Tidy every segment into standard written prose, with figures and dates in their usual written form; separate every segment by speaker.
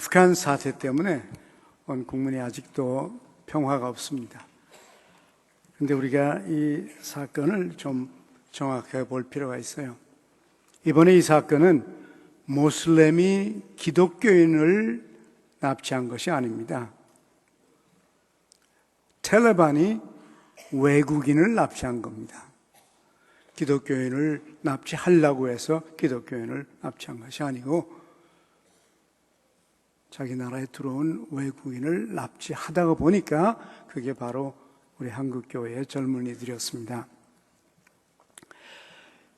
Speaker 1: 아프간 사태 때문에 온 국민이 아직도 평화가 없습니다. 그런데 우리가 이 사건을 좀 정확하게 볼 필요가 있어요. 이번에 이 사건은 모슬렘이 기독교인을 납치한 것이 아닙니다. 탈레반이 외국인을 납치한 겁니다. 기독교인을 납치하려고 해서 기독교인을 납치한 것이 아니고 자기 나라에 들어온 외국인을 납치하다가 보니까 그게 바로 우리 한국교회의 젊은이들이었습니다.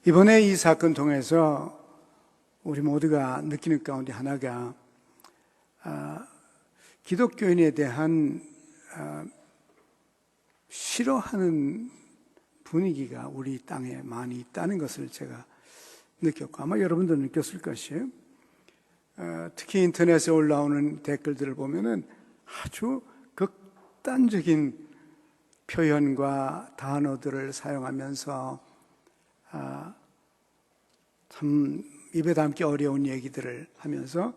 Speaker 1: 이번에 이 사건 통해서 우리 모두가 느끼는 가운데 하나가 기독교인에 대한 싫어하는 분위기가 우리 땅에 많이 있다는 것을 제가 느꼈고 아마 여러분도 느꼈을 것이에요. 특히 인터넷에 올라오는 댓글들을 보면은 아주 극단적인 표현과 단어들을 사용하면서 참 입에 담기 어려운 얘기들을 하면서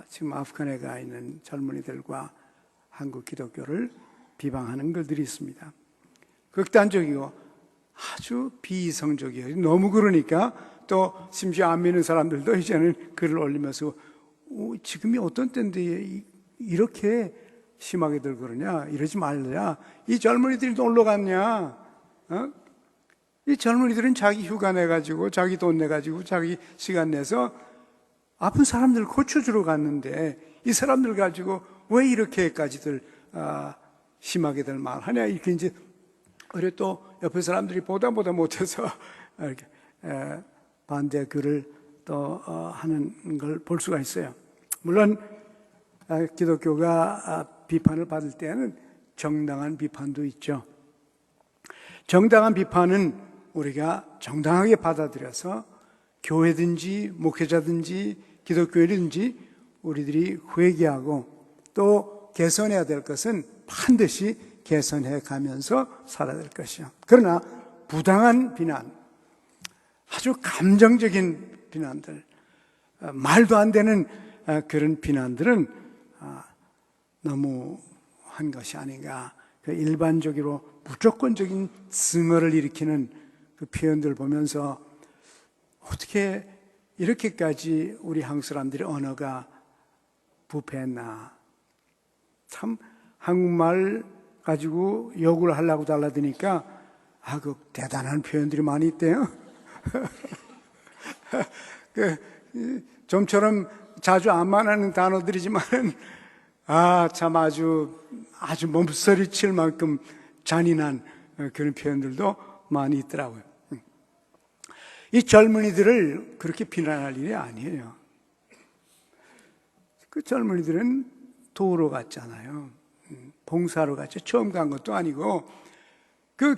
Speaker 1: 지금 아프간에 가 있는 젊은이들과 한국 기독교를 비방하는 글들이 있습니다. 극단적이고 아주 비이성적이에요. 너무 그러니까 또 심지어 안 믿는 사람들도 이제는 글을 올리면서 지금이 어떤 때인데 이렇게 심하게들 그러냐, 이러지 말자. 이 젊은이들이 놀러 갔냐? 이 젊은이들은 자기 휴가 내가지고 자기 돈 내가지고 자기 시간 내서 아픈 사람들 고쳐주러 갔는데 이 사람들 가지고 왜 이렇게까지들 심하게들 말하냐, 이렇게 이제 그래 또 옆에 사람들이 보다 못해서 이렇게 반대 글을 또 하는 걸 볼 수가 있어요. 물론 기독교가 비판을 받을 때는 정당한 비판도 있죠. 정당한 비판은 우리가 정당하게 받아들여서 교회든지 목회자든지 기독교인든지 우리들이 회개하고 또 개선해야 될 것은 반드시 개선해 가면서 살아야 될 것이요. 그러나 부당한 비난, 아주 감정적인 비난들, 말도 안 되는 그런 비난들은 너무 한 것이 아닌가. 일반적으로 무조건적인 증오를 일으키는 그 표현들을 보면서 어떻게 이렇게까지 우리 한국 사람들의 언어가 부패했나. 참 한국말 가지고 욕을 하려고 달라드니까 그 대단한 표현들이 많이 있대요. 좀처럼 자주 안 만나는 단어들이지만 참 아주 몸서리칠 만큼 잔인한 그런 표현들도 많이 있더라고요. 이 젊은이들을 그렇게 비난할 일이 아니에요. 그 젊은이들은 도우러 갔잖아요. 봉사로 갔죠. 처음 간 것도 아니고 그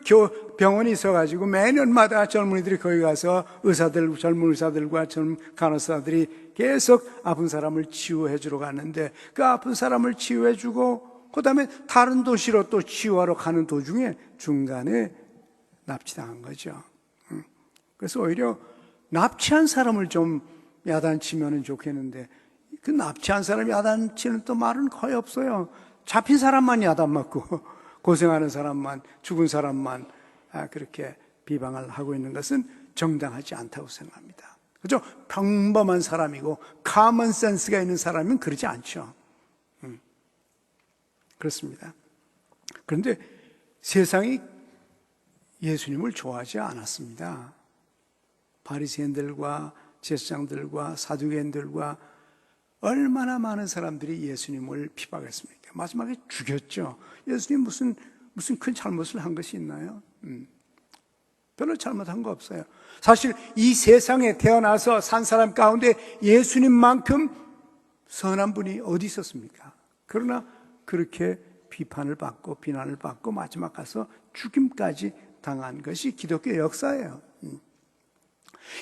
Speaker 1: 병원이 있어가지고 매년마다 젊은이들이 거기 가서 젊은 의사들과 젊은 간호사들이 계속 아픈 사람을 치유해 주러 갔는데 그 아픈 사람을 치유해 주고 그 다음에 다른 도시로 또 치유하러 가는 도중에 중간에 납치당한 거죠. 그래서 오히려 납치한 사람을 좀 야단치면 좋겠는데 그 납치한 사람이 야단치는 또 말은 거의 없어요. 잡힌 사람만 야단 맞고 고생하는 사람만, 죽은 사람만 그렇게 비방을 하고 있는 것은 정당하지 않다고 생각합니다. 그죠? 평범한 사람이고 common sense가 있는 사람은 그러지 않죠. 그렇습니다. 그런데 세상이 예수님을 좋아하지 않았습니다. 바리새인들과 제사장들과 사두개인들과 얼마나 많은 사람들이 예수님을 비방했습니까? 마지막에 죽였죠. 예수님 무슨 큰 잘못을 한 것이 있나요? 별로 잘못한 거 없어요. 사실 이 세상에 태어나서 산 사람 가운데 예수님만큼 선한 분이 어디 있었습니까? 그러나 그렇게 비판을 받고 비난을 받고 마지막 가서 죽임까지 당한 것이 기독교 역사예요.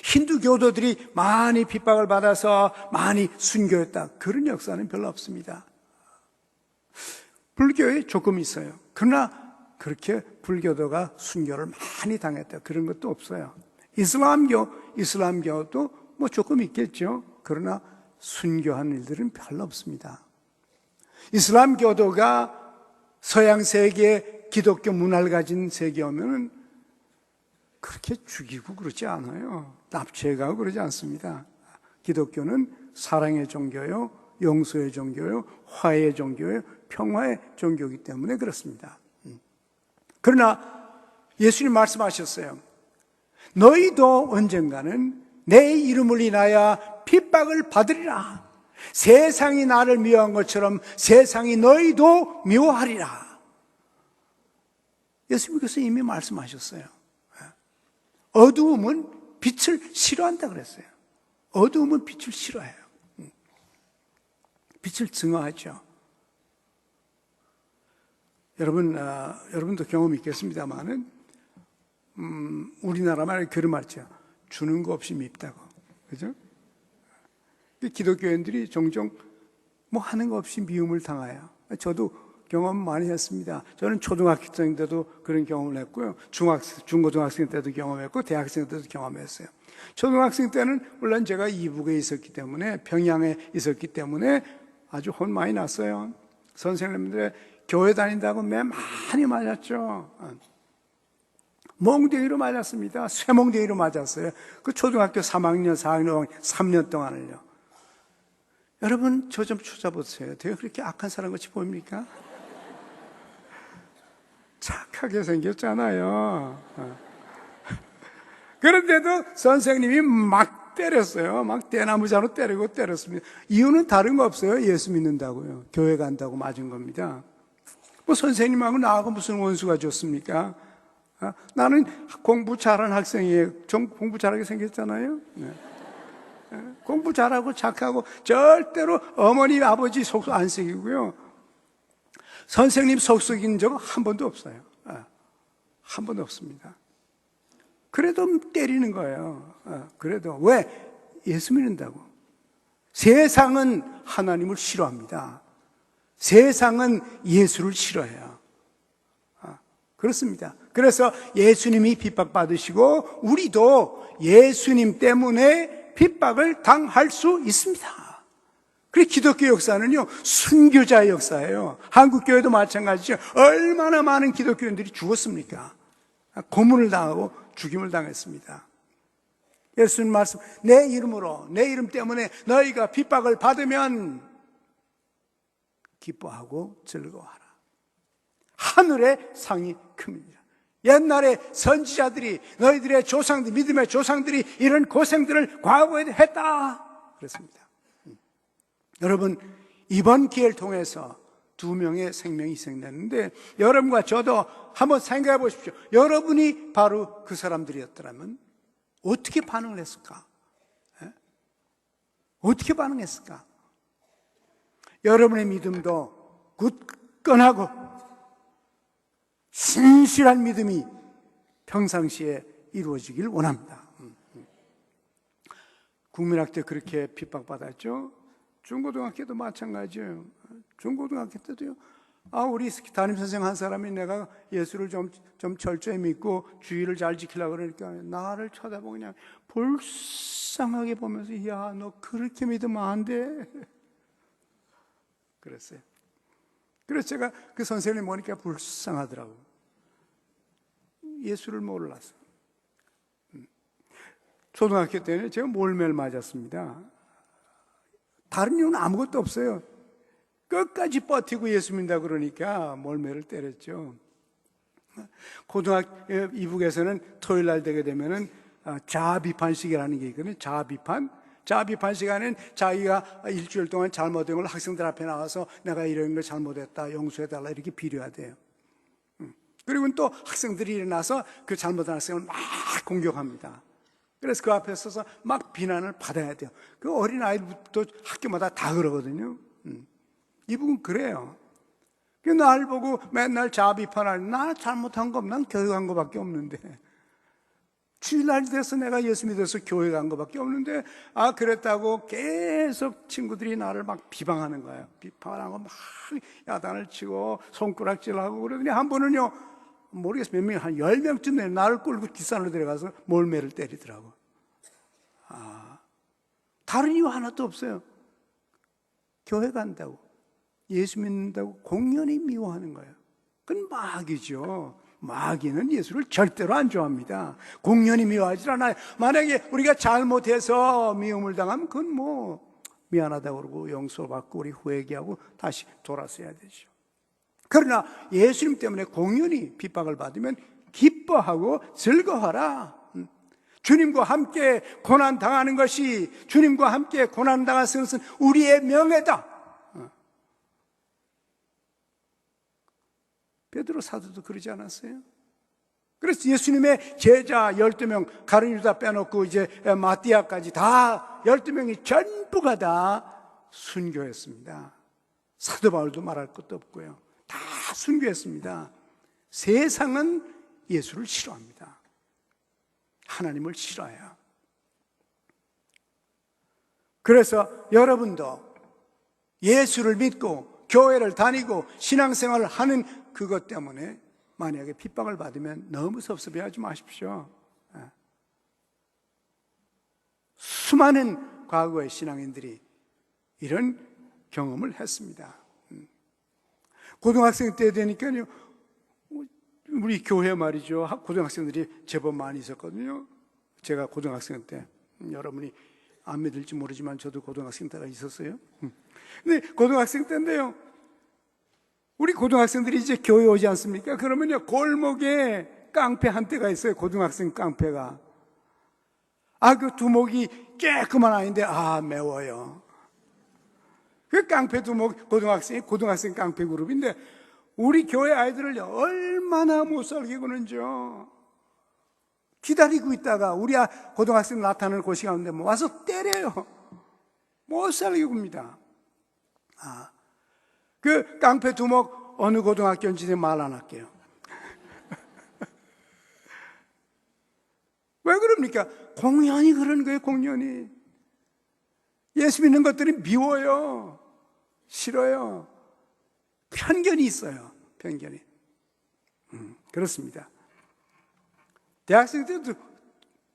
Speaker 1: 힌두 교도들이 많이 핍박을 받아서 많이 순교했다. 그런 역사는 별로 없습니다. 불교에 조금 있어요. 그러나 그렇게 불교도가 순교를 많이 당했다. 그런 것도 없어요. 이슬람교도 뭐 조금 있겠죠. 그러나 순교한 일들은 별로 없습니다. 이슬람 교도가 서양 세계 기독교 문화를 가진 세계에 오면은 그렇게 죽이고 그러지 않아요. 납치해가고 그러지 않습니다. 기독교는 사랑의 종교요, 용서의 종교요, 화해의 종교요, 평화의 종교이기 때문에 그렇습니다. 그러나 예수님 말씀하셨어요. 너희도 언젠가는 내 이름을 인하여 핍박을 받으리라. 세상이 나를 미워한 것처럼 세상이 너희도 미워하리라. 예수님께서 이미 말씀하셨어요. 어두움은 빛을 싫어한다 그랬어요. 어두움은 빛을 싫어해요. 빛을 증오하죠. 여러분도 경험이 있겠습니다만은 우리나라 말에 그런 말 있죠. 주는 거 없이 밉다고. 그죠? 기독교인들이 종종 뭐 하는 거 없이 미움을 당해요. 저도 경험 많이 했습니다. 저는 초등학생 때도 그런 경험을 했고요. 중고등학생 때도 경험했고, 대학생 때도 경험했어요. 초등학생 때는 물론 제가 이북에 있었기 때문에, 평양에 있었기 때문에 아주 혼 많이 났어요. 선생님들의 교회 다닌다고 매 많이 맞았죠. 멍댕이로 맞았습니다. 쇠멍댕이로 맞았어요. 그 초등학교 3학년, 4학년, 3년 동안을요. 여러분, 저 좀 찾아보세요. 제가 그렇게 악한 사람 같이 보입니까? 착하게 생겼잖아요. 그런데도 선생님이 막 때렸어요. 막 대나무자로 때렸습니다. 이유는 다른 거 없어요. 예수 믿는다고요. 교회 간다고 맞은 겁니다. 뭐 선생님하고 나하고 무슨 원수가 좋습니까? 나는 공부 잘하는 학생이에요. 공부 잘하게 생겼잖아요. 네. 공부 잘하고 착하고 절대로 어머니 아버지 속속 안 썩이고요. 선생님 속썩인 적 한 번도 없어요. 한 번도 없습니다. 그래도 때리는 거예요. 그래도 왜? 예수 믿는다고. 세상은 하나님을 싫어합니다. 세상은 예수를 싫어해요. 그렇습니다. 그래서 예수님이 핍박받으시고 우리도 예수님 때문에 핍박을 당할 수 있습니다. 그리고 기독교 역사는요, 순교자의 역사예요. 한국교회도 마찬가지죠. 얼마나 많은 기독교인들이 죽었습니까? 고문을 당하고 죽임을 당했습니다. 예수님 말씀, 내 이름으로, 내 이름 때문에 너희가 핍박을 받으면 기뻐하고 즐거워하라. 하늘의 상이 큽니다. 옛날에 선지자들이, 너희들의 조상들, 믿음의 조상들이 이런 고생들을 과거에 했다 그랬습니다. 여러분, 이번 기회를 통해서 2명의 생명이 희생됐는데 여러분과 저도 한번 생각해 보십시오. 여러분이 바로 그 사람들이었더라면 어떻게 반응을 했을까? 어떻게 반응했을까? 여러분의 믿음도 굳건하고 신실한 믿음이 평상시에 이루어지길 원합니다. 국민학 때 그렇게 핍박받았죠. 중고등학교도 마찬가지예요. 중고등학교 때도요. 우리 담임선생 한 사람이 내가 예수를 좀 철저히 믿고 주의를 잘 지키려고 그러니까 나를 쳐다보고 그냥 불쌍하게 보면서 야, 너 그렇게 믿으면 안 돼. 그랬어요. 그래서 제가 그 선생님 보니까 불쌍하더라고요. 예수를 몰라서. 초등학교 때는 제가 몰매를 맞았습니다. 다른 이유는 아무것도 없어요. 끝까지 버티고 예수 믿는다 그러니까 몰매를 때렸죠. 고등학교 이북에서는 토요일 날 되게 되면은 자비판식이라는 게 있거든요. 자비판 시간엔 자기가 일주일 동안 잘못된 걸 학생들 앞에 나와서 내가 이런 걸 잘못했다, 용서해달라 이렇게 빌어야 돼요. 그리고 또 학생들이 일어나서 그 잘못한 학생을 막 공격합니다. 그래서 그 앞에 서서 막 비난을 받아야 돼요. 그 어린아이부터 학교마다 다 그러거든요. 이분은 그래요. 날 보고 맨날 자비판하는, 나 잘못한 거 없나? 난 교회 간 거밖에 없는데. 주일날 돼서 내가 예수 믿어서 교회 간 거밖에 없는데, 그랬다고 계속 친구들이 나를 막 비방하는 거예요. 비판하고 막 야단을 치고 손가락질하고 그러더니 한 번은요, 모르겠어요. 몇 명, 한 10명쯤 되는 나를 끌고 뒷산으로 들어가서 몰매를 때리더라고. 다른 이유 하나도 없어요. 교회 간다고, 예수 믿는다고 공연히 미워하는 거예요. 그건 마귀죠. 마귀는 예수를 절대로 안 좋아합니다. 공연히 미워하지 않아요. 만약에 우리가 잘못해서 미움을 당하면 그건 뭐 미안하다고 그러고 용서받고 우리 회개하고 다시 돌아서야 되죠. 그러나 예수님 때문에 공연히 핍박을 받으면 기뻐하고 즐거워하라. 주님과 함께 고난당하는 것이, 주님과 함께 고난당하는 것은 우리의 명예다. 베드로 사도도 그러지 않았어요? 그래서 예수님의 제자 12명, 가룟 유다 빼놓고 이제 마띠아까지 다 12명이 전부가 다 순교했습니다. 사도 바울도 말할 것도 없고요. 다 순교했습니다. 세상은 예수를 싫어합니다. 하나님을 싫어해요. 그래서 여러분도 예수를 믿고 교회를 다니고 신앙생활을 하는 그것 때문에 만약에 핍박을 받으면 너무 섭섭해하지 마십시오. 수많은 과거의 신앙인들이 이런 경험을 했습니다. 고등학생 때 되니까요, 우리 교회 말이죠, 고등학생들이 제법 많이 있었거든요. 제가 고등학생 때, 여러분이 안 믿을지 모르지만 저도 고등학생 때가 있었어요. 근데 고등학생 때인데요, 우리 고등학생들이 이제 교회 오지 않습니까? 그러면요, 골목에 깡패 한 대가 있어요. 고등학생 깡패가. 그 두목이 깨끗만 아닌데 매워요. 그 깡패 두목 고등학생 깡패 그룹인데 우리 교회 아이들을 얼마나 못 살게 구는지요. 기다리고 있다가 우리 고등학생 나타나는 곳이 가운데 와서 때려요. 못 살게 굽니다. 그 깡패 두목 어느 고등학교인지 말 안 할게요. 왜 그럽니까? 공연히 그러는 거예요. 공연히. 예수 믿는 것들이 미워요. 싫어요. 편견이 있어요. 편견이. 그렇습니다. 대학생 때도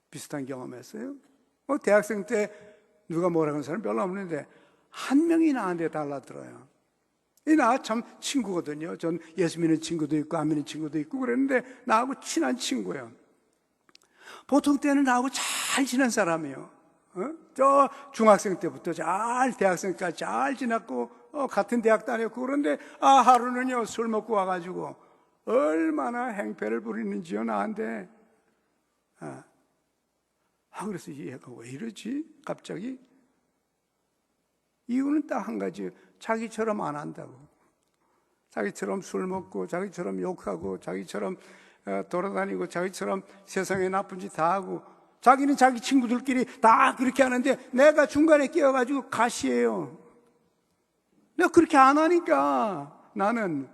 Speaker 1: 비슷한 경험했어요. 대학생 때 누가 뭐라고 하는 사람 별로 없는데 한 명이 나한테 달라들어요. 나 참 친구거든요. 전 예수 믿는 친구도 있고 안 믿는 친구도 있고 그랬는데 나하고 친한 친구예요. 보통 때는 나하고 잘 지낸 사람이에요. 저 중학생 때부터 대학생까지 잘 지냈고 같은 대학 다녔고 그런데 하루는요 술 먹고 와가지고 얼마나 행패를 부리는지요 나한테. 그래서 얘가 왜 이러지? 갑자기 이유는 딱 한 가지. 자기처럼 안 한다고. 자기처럼 술 먹고 자기처럼 욕하고 자기처럼 돌아다니고 자기처럼 세상에 나쁜 짓 다 하고 자기는 자기 친구들끼리 다 그렇게 하는데 내가 중간에 끼어가지고 가시해요. 내가 그렇게 안 하니까 나는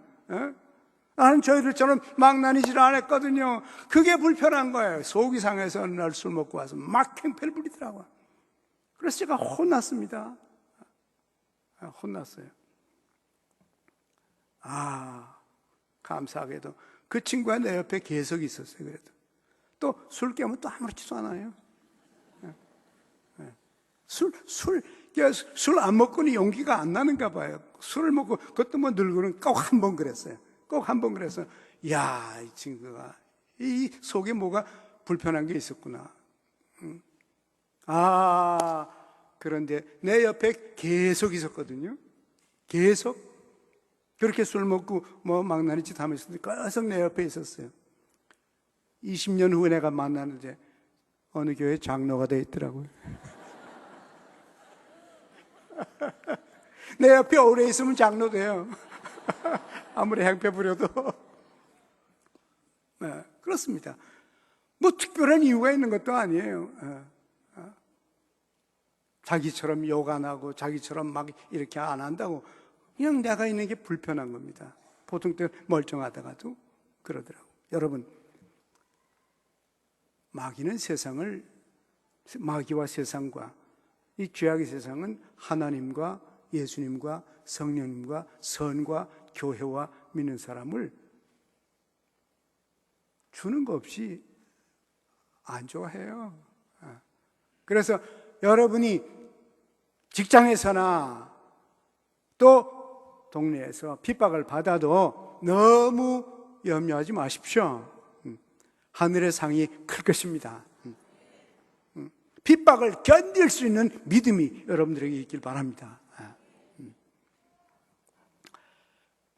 Speaker 1: 저희들처럼 망나니질 않았거든요. 그게 불편한 거예요. 속이 상해서 어느 날 술 먹고 와서 막 행패를 부리더라고요. 그래서 제가 혼났습니다. 혼났어요. 감사하게도 그 친구가 내 옆에 계속 있었어요. 그래도 또 술 깨면 또 아무렇지도 않아요. 술 안 먹고는 용기가 안 나는가 봐요. 술을 먹고 그것도 늙고는 꼭 한 번 그랬어요. 꼭 한 번 그래서 이 친구가 이 속에 뭐가 불편한 게 있었구나. 그런데 내 옆에 계속 있었거든요. 계속 그렇게 술 먹고 망나니 짓 하면서 계속 내 옆에 있었어요. 20년 후에 내가 만나는데 어느 교회 장로가 돼 있더라고요. 내 옆에 오래 있으면 장로 돼요. 아무리 행패 부려도. 그렇습니다. 특별한 이유가 있는 것도 아니에요. 자기처럼 욕 안 하고 자기처럼 막 이렇게 안 한다고 그냥 내가 있는 게 불편한 겁니다. 보통 때 멀쩡하다가도 그러더라고요. 여러분, 마귀와 세상과 이 죄악의 세상은 하나님과 예수님과 성령님과 선과 교회와 믿는 사람을 주는 거 없이 안 좋아해요. 그래서 여러분이 직장에서나 또 동네에서 핍박을 받아도 너무 염려하지 마십시오. 하늘의 상이 클 것입니다. 핍박을 견딜 수 있는 믿음이 여러분들에게 있길 바랍니다.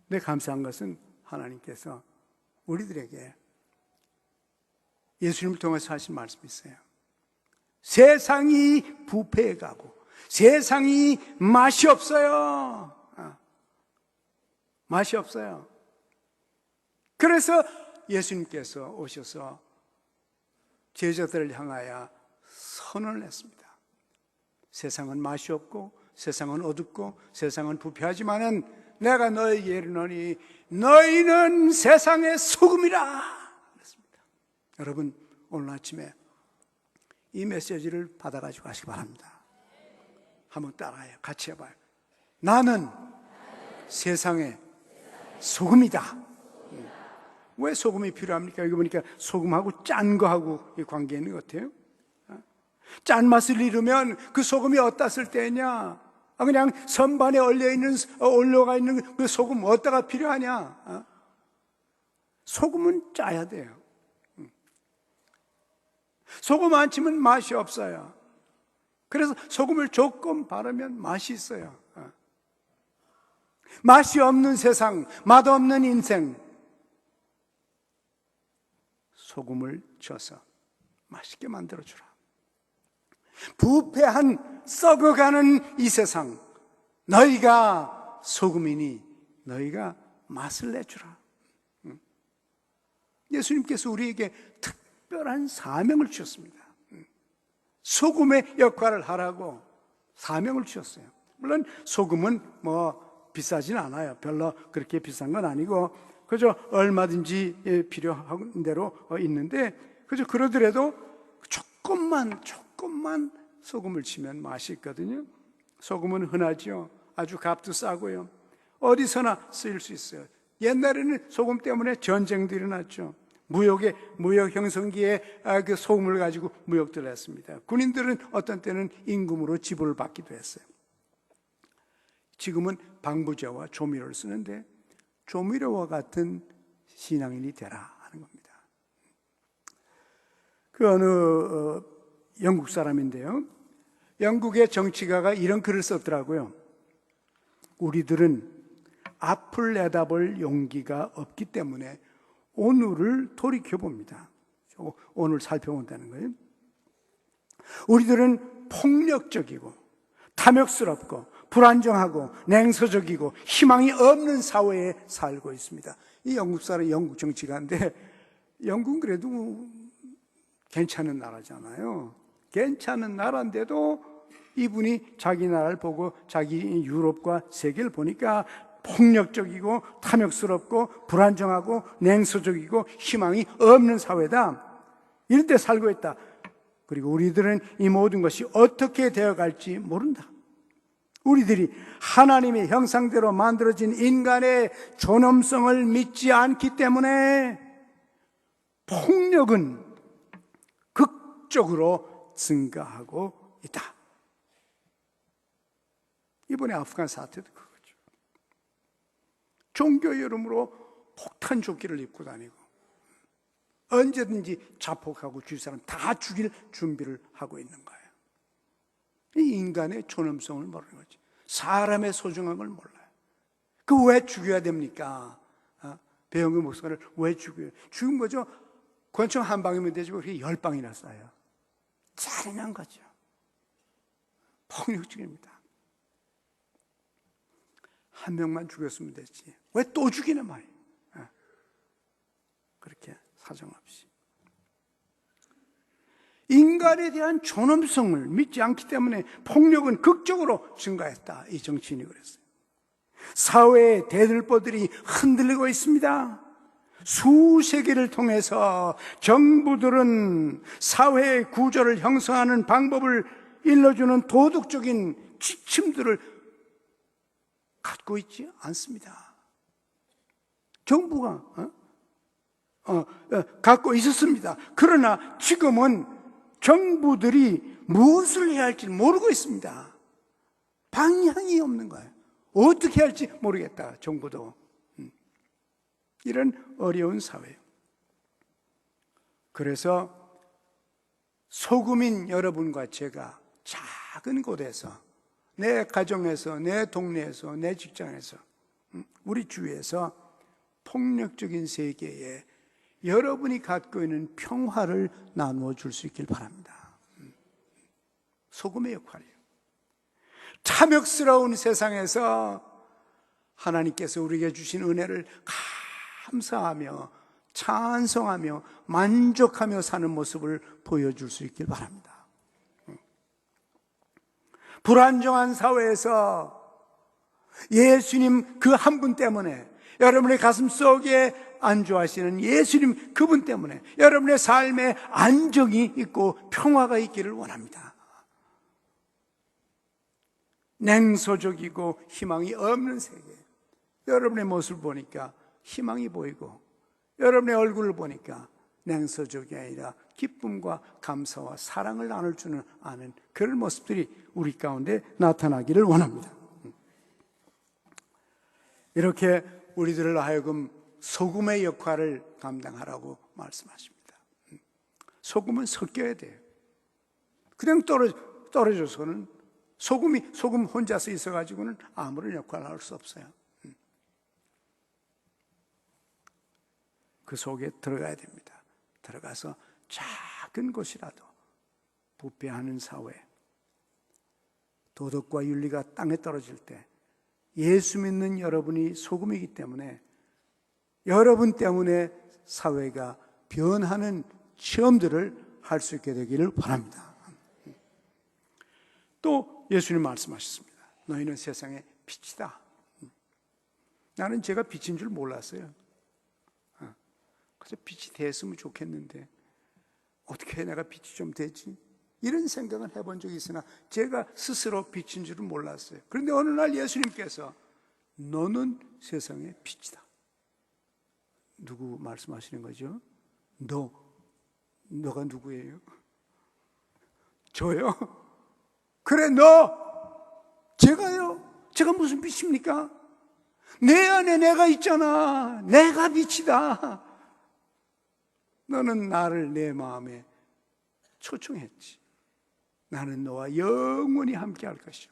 Speaker 1: 근데 감사한 것은 하나님께서 우리들에게 예수님을 통해서 하신 말씀이 있어요. 세상이 부패해가고 세상이 맛이 없어요. 맛이 없어요. 그래서 예수님께서 오셔서 제자들을 향하여 선언을 했습니다. 세상은 맛이 없고 세상은 어둡고 세상은 부패하지만은 내가 너희에게 이르노니 너희는 세상의 소금이라 그랬습니다. 여러분 오늘 아침에 이 메시지를 받아가지고 가시기 바랍니다. 한번 따라해요. 같이 해봐요. 나는 세상의 소금이다. 왜 소금이 필요합니까? 여기 보니까 소금하고 짠 거하고 관계 있는 것 같아요. 짠맛을 잃으면 그 소금이 어디다 쓸 때냐? 그냥 선반에 올려가 있는 그 소금 어디다가 필요하냐? 소금은 짜야 돼요. 소금 안 치면 맛이 없어요. 그래서 소금을 조금 바르면 맛이 있어요. 맛이 없는 세상, 맛없는 인생, 소금을 쳐서 맛있게 만들어주라. 부패한 썩어가는 이 세상, 너희가 소금이니 너희가 맛을 내주라. 예수님께서 우리에게 특별한 사명을 주셨습니다. 소금의 역할을 하라고 사명을 주셨어요. 물론 소금은 비싸진 않아요. 별로 그렇게 비싼 건 아니고 그저 얼마든지 필요한 대로 있는데 그저 그러더라도 조금만 소금을 치면 맛이 있거든요. 소금은 흔하죠. 아주 값도 싸고요. 어디서나 쓰일 수 있어요. 옛날에는 소금 때문에 전쟁도 일어났죠. 무역 형성기에 그 소금을 가지고 무역들을 했습니다. 군인들은 어떤 때는 임금으로 지불을 받기도 했어요. 지금은 방부제와 조미료를 쓰는데 조미료와 같은 신앙인이 되라 하는 겁니다. 그 어느 영국 사람인데요. 영국의 정치가가 이런 글을 썼더라고요. 우리들은 앞을 내다볼 용기가 없기 때문에 오늘을 돌이켜봅니다. 오늘 살펴본다는 거예요. 우리들은 폭력적이고 탐욕스럽고 불안정하고 냉소적이고 희망이 없는 사회에 살고 있습니다. 이 영국 사람, 영국 정치가인데 영국은 그래도 괜찮은 나라잖아요. 괜찮은 나라인데도 이분이 자기 나라를 보고 자기 유럽과 세계를 보니까 폭력적이고 탐욕스럽고 불안정하고 냉소적이고 희망이 없는 사회다. 이럴 때 살고 있다. 그리고 우리들은 이 모든 것이 어떻게 되어갈지 모른다. 우리들이 하나님의 형상대로 만들어진 인간의 존엄성을 믿지 않기 때문에 폭력은 극적으로 증가하고 있다. 이번에 아프간 사태도 그거죠. 종교의 이름으로 폭탄 조끼를 입고 다니고 언제든지 자폭하고 주위 사람 다 죽일 준비를 하고 있는 거예요. 이 인간의 존엄성을 모르는 거지. 사람의 소중한 걸 몰라요. 그 왜 죽여야 됩니까? 배영규 목사를 왜 죽여요? 죽은 거죠. 권총 한 방이면 되지만 그게 10방이나 쏴요. 잔인한 거죠. 폭력적입니다. 한 명만 죽였으면 됐지. 왜 또 죽이는 말이에요? 그렇게 사정없이. 인간에 대한 존엄성을 믿지 않기 때문에 폭력은 극적으로 증가했다. 이 정치인이 그랬어요. 사회의 대들보들이 흔들리고 있습니다. 수세기를 통해서 정부들은 사회의 구조를 형성하는 방법을 일러주는 도덕적인 지침들을 갖고 있지 않습니다. 정부가 갖고 있었습니다. 그러나 지금은 정부들이 무엇을 해야 할지 모르고 있습니다. 방향이 없는 거예요. 어떻게 할지 모르겠다, 정부도. 이런 어려운 사회예요. 그래서 소금인 여러분과 제가 작은 곳에서, 내 가정에서, 내 동네에서, 내 직장에서, 우리 주위에서 폭력적인 세계에 여러분이 갖고 있는 평화를 나누어 줄 수 있길 바랍니다. 소금의 역할이에요. 탐욕스러운 세상에서 하나님께서 우리에게 주신 은혜를 감사하며 찬송하며 만족하며 사는 모습을 보여줄 수 있길 바랍니다. 불안정한 사회에서 예수님 그 한 분 때문에, 여러분의 가슴 속에 안주하시는 예수님 그분 때문에 여러분의 삶에 안정이 있고 평화가 있기를 원합니다. 냉소적이고 희망이 없는 세계, 여러분의 모습을 보니까 희망이 보이고, 여러분의 얼굴을 보니까 냉소적이 아니라 기쁨과 감사와 사랑을 나눌 줄 아는 그런 모습들이 우리 가운데 나타나기를 원합니다. 이렇게 우리들을 하여금 소금의 역할을 감당하라고 말씀하십니다. 소금은 섞여야 돼요. 그냥 떨어져서는 소금 혼자서 있어가지고는 아무런 역할을 할 수 없어요. 그 속에 들어가야 됩니다. 들어가서 작은 곳이라도 부패하는 사회, 도덕과 윤리가 땅에 떨어질 때 예수 믿는 여러분이 소금이기 때문에 여러분 때문에 사회가 변하는 체험들을 할 수 있게 되기를 바랍니다. 또 예수님 말씀하셨습니다. 너희는 세상의 빛이다. 나는 제가 빛인 줄 몰랐어요. 그래서 빛이 됐으면 좋겠는데 어떻게 내가 빛이 좀 되지? 이런 생각을 해본 적이 있으나 제가 스스로 빛인 줄은 몰랐어요. 그런데 어느 날 예수님께서 너는 세상의 빛이다. 누구 말씀하시는 거죠? 너가 누구예요? 저요? 그래, 제가요? 제가 무슨 빛입니까? 내 안에 내가 있잖아. 내가 빛이다. 너는 나를 내 마음에 초청했지. 나는 너와 영원히 함께 할 것이요.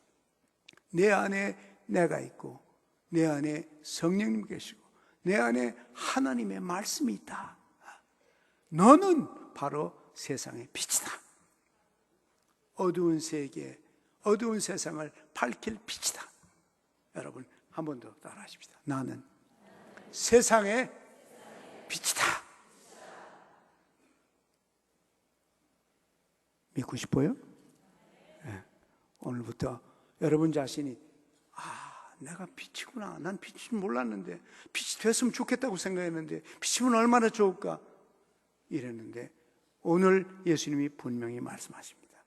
Speaker 1: 내 안에 내가 있고, 내 안에 성령님 계시고, 내 안에 하나님의 말씀이 있다. 너는 바로 세상의 빛이다. 어두운 세계, 어두운 세상을 밝힐 빛이다. 여러분, 한 번 더 따라하십시다. 나는 세상의 빛이다. 믿고 싶어요? 네. 오늘부터 여러분 자신이 내가 빛이구나. 난 빛인 몰랐는데 빛이 됐으면 좋겠다고 생각했는데 빛이면 얼마나 좋을까 이랬는데 오늘 예수님이 분명히 말씀하십니다.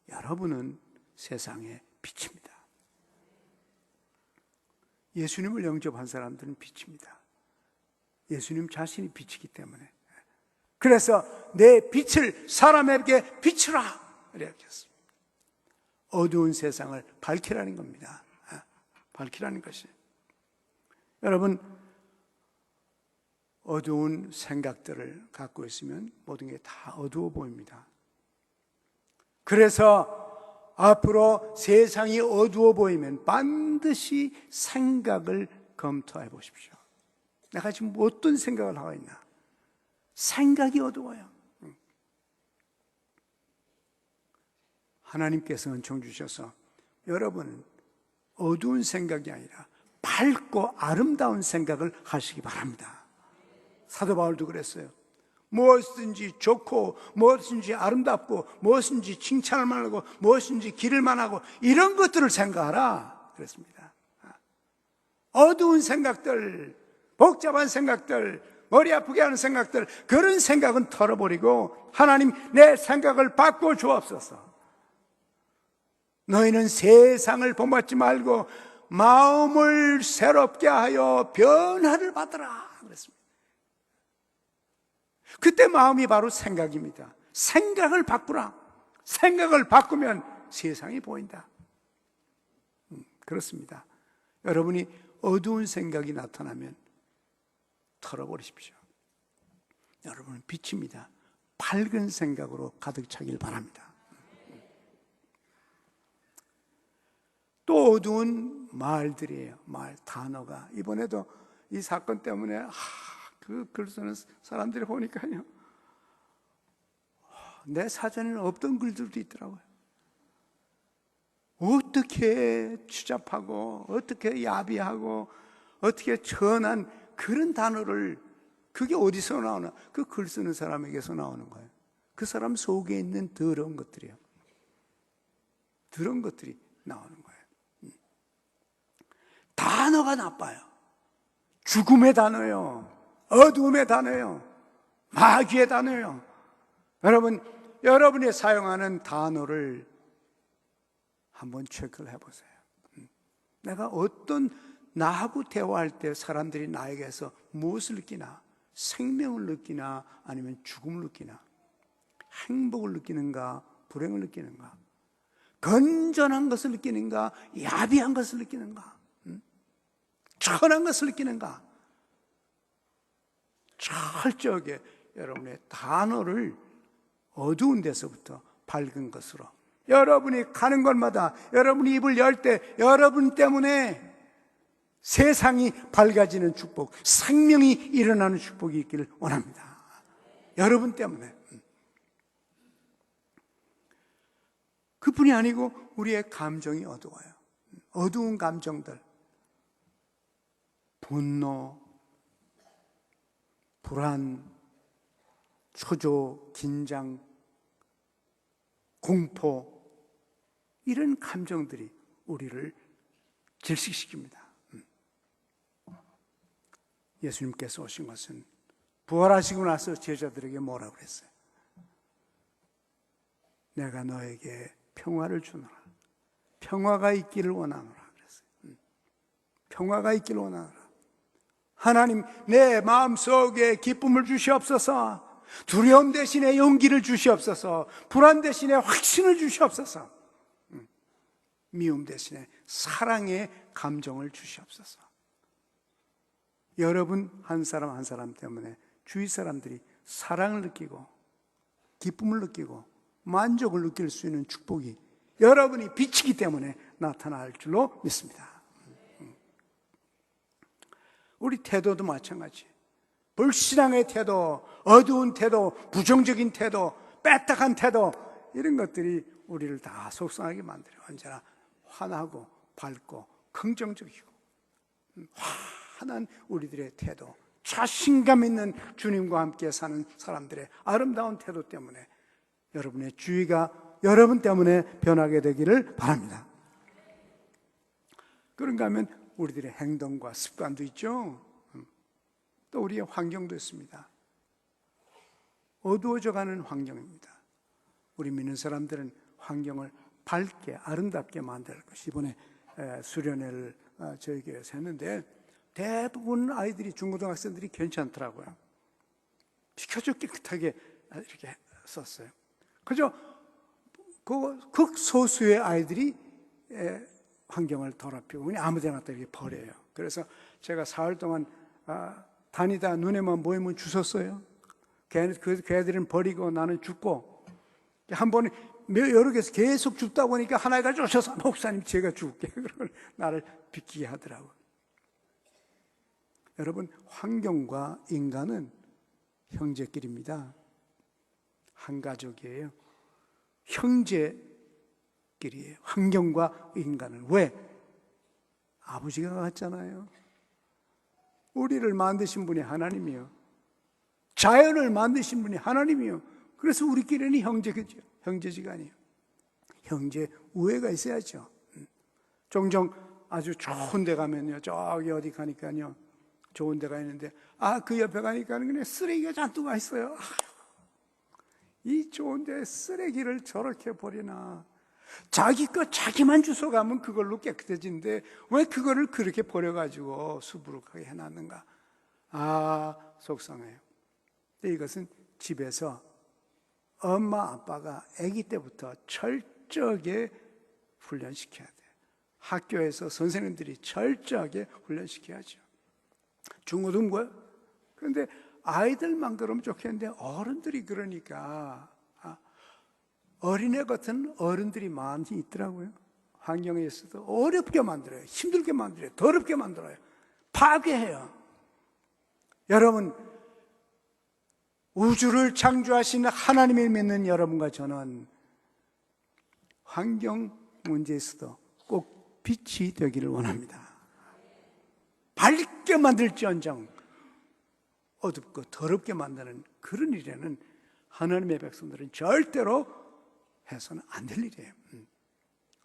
Speaker 1: 여러분은 세상의 빛입니다. 예수님을 영접한 사람들은 빛입니다. 예수님 자신이 빛이기 때문에. 그래서 내 빛을 사람에게 비추라 이렇게 했습니다. 어두운 세상을 밝히라는 겁니다. 밝히라는 것이. 여러분, 어두운 생각들을 갖고 있으면 모든 게 다 어두워 보입니다. 그래서 앞으로 세상이 어두워 보이면 반드시 생각을 검토해 보십시오. 내가 지금 어떤 생각을 하고 있나? 생각이 어두워요. 하나님께서 은총 주셔서 여러분은 어두운 생각이 아니라 밝고 아름다운 생각을 하시기 바랍니다. 사도 바울도 그랬어요. 무엇이든지 좋고 무엇이든지 아름답고 무엇이든지 칭찬을 만하고 무엇이든지 기를 만하고 이런 것들을 생각하라 그랬습니다. 어두운 생각들, 복잡한 생각들, 머리 아프게 하는 생각들, 그런 생각은 털어버리고 하나님 내 생각을 바꿔 주옵소서. 너희는 세상을 본받지 말고 마음을 새롭게 하여 변화를 받으라 그랬습니다. 그때 마음이 바로 생각입니다. 생각을 바꾸라. 생각을 바꾸면 세상이 보인다. 그렇습니다. 여러분이 어두운 생각이 나타나면 털어버리십시오. 여러분은 빛입니다. 밝은 생각으로 가득 차길 바랍니다. 또 어두운 말들이에요. 말, 단어가. 이번에도 이 사건 때문에 그 글 쓰는 사람들이 보니까요, 내 사전에는 없던 글들도 있더라고요. 어떻게 추잡하고 어떻게 야비하고 어떻게 천한 그런 단어를, 그게 어디서 나오나? 그 글 쓰는 사람에게서 나오는 거예요. 그 사람 속에 있는 더러운 것들이요, 더러운 것들이 나오는 거예요. 단어가 나빠요. 죽음의 단어요, 어두움의 단어요, 마귀의 단어요. 여러분이 사용하는 단어를 한번 체크를 해보세요. 내가 나하고 대화할 때 사람들이 나에게서 무엇을 느끼나? 생명을 느끼나? 아니면 죽음을 느끼나? 행복을 느끼는가? 불행을 느끼는가? 건전한 것을 느끼는가? 야비한 것을 느끼는가? 천한 것을 느끼는가? 철저하게 여러분의 단어를 어두운 데서부터 밝은 것으로, 여러분이 가는 곳마다, 여러분이 입을 열 때 여러분 때문에 세상이 밝아지는 축복, 생명이 일어나는 축복이 있기를 원합니다. 여러분 때문에. 그뿐이 아니고 우리의 감정이 어두워요. 어두운 감정들, 분노, 불안, 초조, 긴장, 공포, 이런 감정들이 우리를 질식시킵니다. 예수님께서 오신 것은 부활하시고 나서 제자들에게 뭐라고 그랬어요? 내가 너에게 평화를 주노라, 평화가 있기를 원하노라 그랬어요. 평화가 있기를 원하노라. 하나님, 내 마음속에 기쁨을 주시옵소서, 두려움 대신에 용기를 주시옵소서, 불안 대신에 확신을 주시옵소서, 미움 대신에 사랑의 감정을 주시옵소서. 여러분 한 사람 한 사람 때문에 주위 사람들이 사랑을 느끼고 기쁨을 느끼고 만족을 느낄 수 있는 축복이 여러분이 빛이기 때문에 나타날 줄로 믿습니다. 우리 태도도 마찬가지. 불신앙의 태도, 어두운 태도, 부정적인 태도, 빼딱한 태도, 이런 것들이 우리를 다 속상하게 만들어요. 언제나 환하고 밝고 긍정적이고 환한 우리들의 태도, 자신감 있는 주님과 함께 사는 사람들의 아름다운 태도 때문에 여러분의 주위가 여러분 때문에 변하게 되기를 바랍니다. 그런가 하면 우리들의 행동과 습관도 있죠. 또 우리의 환경도 있습니다. 어두워져가는 환경입니다. 우리 믿는 사람들은 환경을 밝게 아름답게 만들 것이, 이번에 수련회를 저희 교회에서 했는데 대부분 아이들이, 중고등학생들이 괜찮더라고요. 비켜줘 깨끗하게 이렇게 썼어요. 그저 극소수의 아이들이 환경을 더럽히고 그냥 아무데나 이렇게 버려요. 그래서 제가 사흘 동안 다니다 눈에만 보이면 주웠어요. 그 애들은 버리고 나는 죽고, 한 번에 여러 개에서 계속 죽다 보니까 하나가 쫓아서 목사님 제가 죽을게, 그러고 나를 비키게 하더라고요. 여러분, 환경과 인간은 형제끼리입니다. 한 가족이에요. 형제끼리예요. 환경과 인간은. 왜? 아버지가 같잖아요. 우리를 만드신 분이 하나님이요, 자연을 만드신 분이 하나님이요. 그래서 우리끼리는 형제겠죠. 형제지간이에요. 형제 우애가 있어야죠. 종종 아주 좋은 데 가면요, 저기 어디 가니까요, 좋은 데가 있는데 그 옆에 가니까 그냥 쓰레기가 잔뜩 와 있어요. 이 좋은 데 쓰레기를 저렇게 버리나. 자기 거 자기만 주워가면 그걸로 깨끗해지는데 왜 그거를 그렇게 버려가지고 수부룩하게 해놨는가. 속상해요. 근데 이것은 집에서 엄마 아빠가 아기 때부터 철저하게 훈련시켜야 돼요. 학교에서 선생님들이 철저하게 훈련시켜야죠. 중고등부요? 그런데 아이들만 그러면 좋겠는데 어른들이 그러니까 어린애 같은 어른들이 많이 있더라고요. 환경에서도 어렵게 만들어요. 힘들게 만들어요. 더럽게 만들어요. 파괴해요. 여러분, 우주를 창조하신 하나님을 믿는 여러분과 저는 환경 문제에서도 꼭 빛이 되기를 원합니다. 밝게 만들지언정 어둡고 더럽게 만드는 그런 일에는 하나님의 백성들은 절대로 해서는 안 될 일이에요.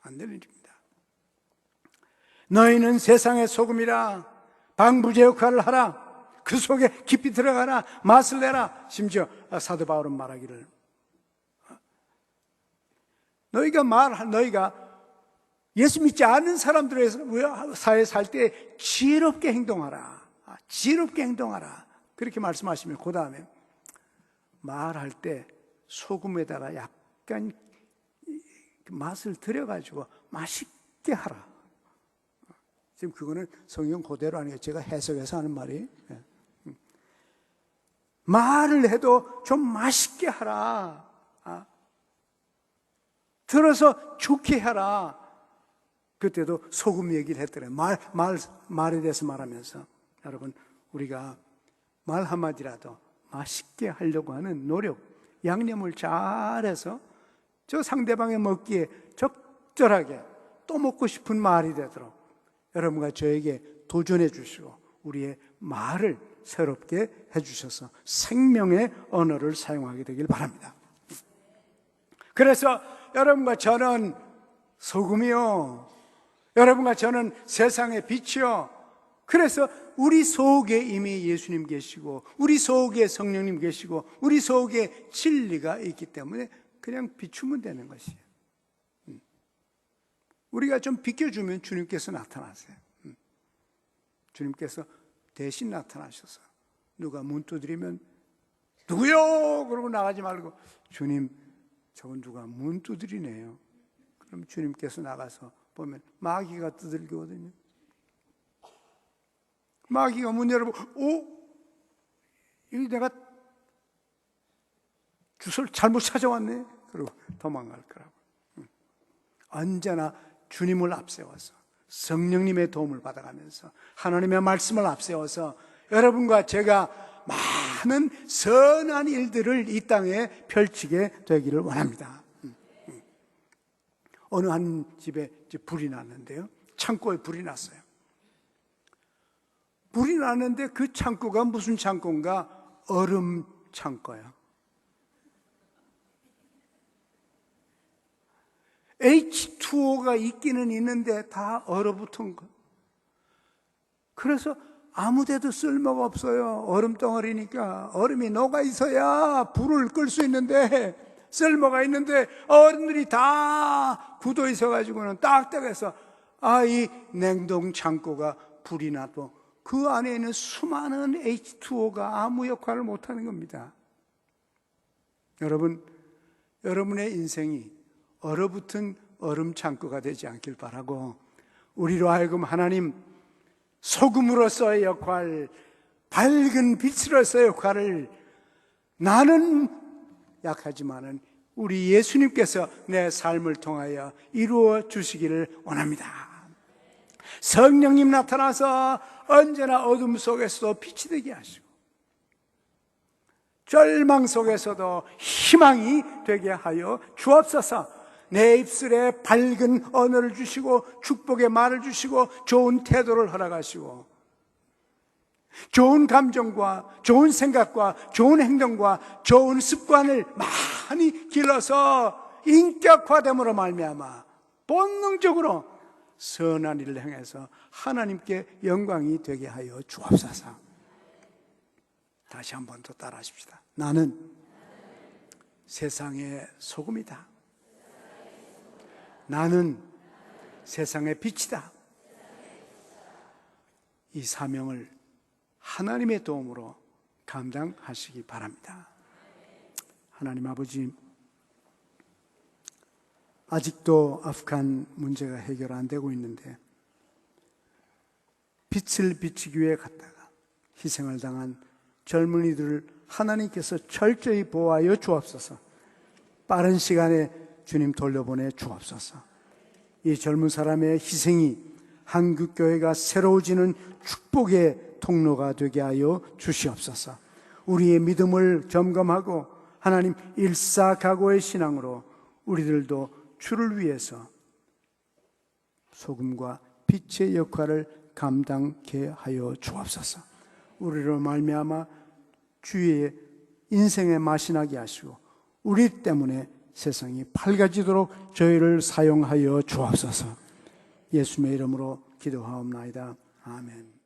Speaker 1: 안 될 일입니다. 너희는 세상의 소금이라 방부제 역할을 하라. 그 속에 깊이 들어가라. 맛을 내라. 심지어 사도 바울은 말하기를 너희가 예수 믿지 않는 사람들의 사회에 살 때 지혜롭게 행동하라. 지혜롭게 행동하라. 그렇게 말씀하시면 그 다음에 말할 때 소금에다가 약간 맛을 들여가지고 맛있게 하라. 지금 그거는 성경 그대로 아니에요. 제가 해석해서 하는 말이. 말을 해도 좀 맛있게 하라. 들어서 좋게 하라. 그때도 소금 얘기를 했더래요. 말에 대해서 말하면서. 여러분, 우리가 말 한마디라도 맛있게 하려고 하는 노력, 양념을 잘해서 저 상대방의 먹기에 적절하게 또 먹고 싶은 말이 되도록 여러분과 저에게 도전해 주시고 우리의 말을 새롭게 해주셔서 생명의 언어를 사용하게 되길 바랍니다. 그래서 여러분과 저는 소금이요, 여러분과 저는 세상의 빛이요. 그래서 우리 속에 이미 예수님 계시고 우리 속에 성령님 계시고 우리 속에 진리가 있기 때문에 그냥 비추면 되는 것이에요. 우리가 좀 비켜주면 주님께서 나타나세요. 주님께서 대신 나타나셔서 누가 문 두드리면 누구요? 그러고 나가지 말고 주님, 저건 누가 문 두드리네요. 그럼 주님께서 나가서 보면 마귀가 두들기거든요. 마귀가 문 열어보고 이거 내가 주소를 잘못 찾아왔네. 그리고 도망갈 거라고. 언제나 주님을 앞세워서 성령님의 도움을 받아가면서 하나님의 말씀을 앞세워서 여러분과 제가 많은 선한 일들을 이 땅에 펼치게 되기를 원합니다. 어느 한 집에 불이 났는데요, 창고에 불이 났어요. 불이 났는데 그 창고가 무슨 창고인가? 얼음 창고예요. H2O가 있기는 있는데 다 얼어붙은 거. 그래서 아무데도 쓸모가 없어요. 얼음덩어리니까. 얼음이 녹아 있어야 불을 끌 수 있는데 쓸모가 있는데 어른들이 다 굳어 있어가지고는 딱딱해서 이 냉동 창고가 불이 나도 그 안에 있는 수많은 H2O가 아무 역할을 못하는 겁니다. 여러분, 여러분의 인생이 얼어붙은 얼음 창고가 되지 않길 바라고, 우리로 하여금 하나님 소금으로서의 역할, 밝은 빛으로서의 역할을 나는 약하지만은 우리 예수님께서 내 삶을 통하여 이루어 주시기를 원합니다. 성령님 나타나서 언제나 어둠 속에서도 빛이 되게 하시고 절망 속에서도 희망이 되게 하여 주옵소서. 내 입술에 밝은 언어를 주시고 축복의 말을 주시고 좋은 태도를 허락하시고 좋은 감정과 좋은 생각과 좋은 행동과 좋은 습관을 많이 길러서 인격화됨으로 말미암아 본능적으로 선한 일을 행해서 하나님께 영광이 되게 하여 주옵소서. 다시 한 번 더 따라하십시다. 나는 세상의 소금이다. 나는 세상의 빛이다. 이 사명을 하나님의 도움으로 감당하시기 바랍니다. 하나님 아버지, 아직도 아프간 문제가 해결 안 되고 있는데 빛을 비추기 위해 갔다가 희생을 당한 젊은이들을 하나님께서 철저히 보호하여 주옵소서. 빠른 시간에 주님 돌려보내 주옵소서. 이 젊은 사람의 희생이 한국교회가 새로워지는 축복의 통로가 되게 하여 주시옵소서. 우리의 믿음을 점검하고 하나님 일사각오의 신앙으로 우리들도 주를 위해서 소금과 빛의 역할을 감당케 하여 주옵소서. 우리로 말미암아 주의 인생의 맛이 나게 하시고 우리 때문에 세상이 밝아지도록 저희를 사용하여 주옵소서. 예수님의 이름으로 기도하옵나이다. 아멘.